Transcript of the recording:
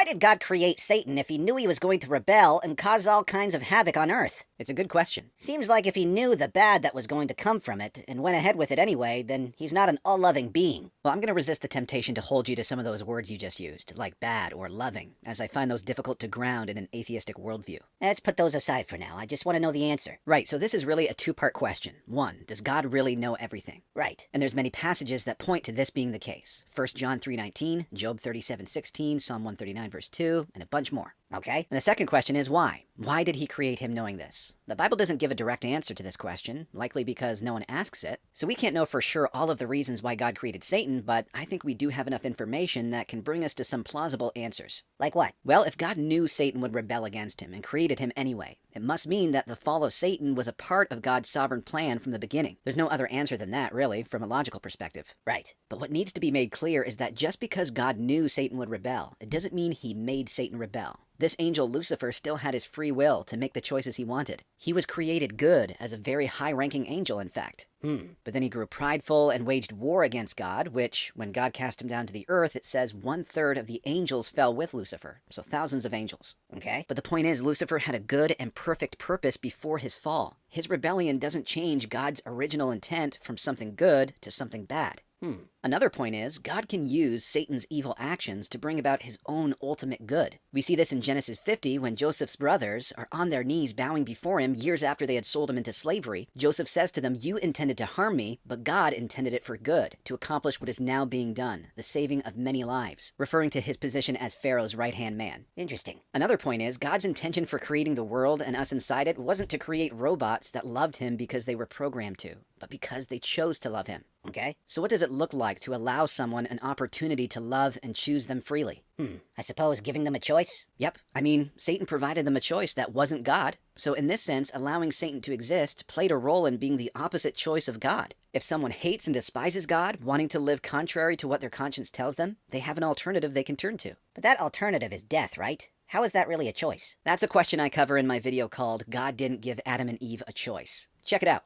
did God create Satan if he knew he was going to rebel and cause all kinds of havoc on Earth? It's a good question. Seems like if he knew the bad that was going to come from it and went ahead with it anyway, then he's not an all-loving being. Well, I'm going to resist the temptation to hold you to some of those words you just used, like bad or loving, as I find those difficult to ground in an atheistic worldview. Let's put those aside for now. I just want to know the answer. Right, so this is really a two-part question. One, does God really know everything? Right. And there's many passages that point to this being the case. 1 John 3:19, Job 37:16, Psalm 139 verse 2, and a bunch more. Okay. And the second question is why? Why did he create him knowing this? The Bible doesn't give a direct answer to this question, likely because no one asks it. So we can't know for sure all of the reasons why God created Satan, but I think we do have enough information that can bring us to some plausible answers. Like what? Well, if God knew Satan would rebel against him and created him anyway, it must mean that the fall of Satan was a part of God's sovereign plan from the beginning. There's no other answer than that, really, from a logical perspective. Right. But what needs to be made clear is that just because God knew Satan would rebel, it doesn't mean he made Satan rebel. This angel Lucifer still had his free will to make the choices he wanted. He was created good as a very high-ranking angel, in fact. But then he grew prideful and waged war against God, which, when God cast him down to the earth, it says 1/3 of the angels fell with Lucifer, so thousands of angels. Okay. But the point is, Lucifer had a good and perfect purpose before his fall. His rebellion doesn't change God's original intent from something good to something bad. Another point is, God can use Satan's evil actions to bring about his own ultimate good. We see this in Genesis 50 when Joseph's brothers are on their knees bowing before him years after they had sold him into slavery. Joseph says to them, "You intended to harm me, but God intended it for good, to accomplish what is now being done, the saving of many lives," referring to his position as Pharaoh's right-hand man. Interesting. Another point is, God's intention for creating the world and us inside it wasn't to create robots that loved him because they were programmed to, but because they chose to love him. Okay. So what does it look like to allow someone an opportunity to love and choose them freely? I suppose giving them a choice? Yep. I mean, Satan provided them a choice that wasn't God. So in this sense, allowing Satan to exist played a role in being the opposite choice of God. If someone hates and despises God, wanting to live contrary to what their conscience tells them, they have an alternative they can turn to. But that alternative is death, right? How is that really a choice? That's a question I cover in my video called God Didn't Give Adam and Eve a Choice. Check it out.